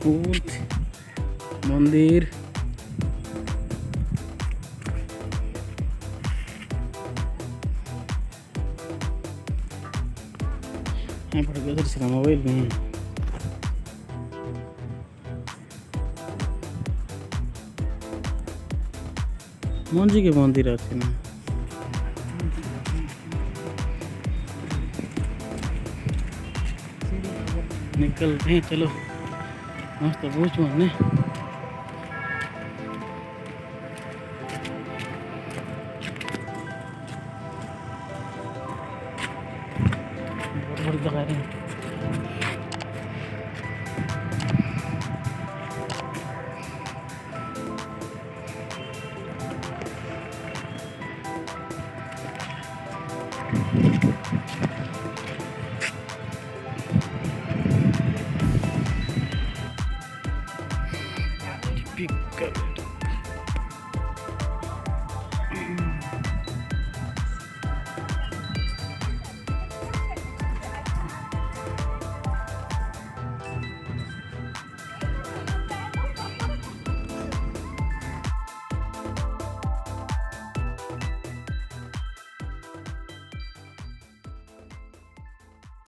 কুদ মন্দির। এরপরে গেছিলাম মোবাইল নিয়ে। মঞ্জিকে মন্দির আছে না? निकलते हैं चलो। मस्त पूछ ने बड़ी जगह है। Pick up.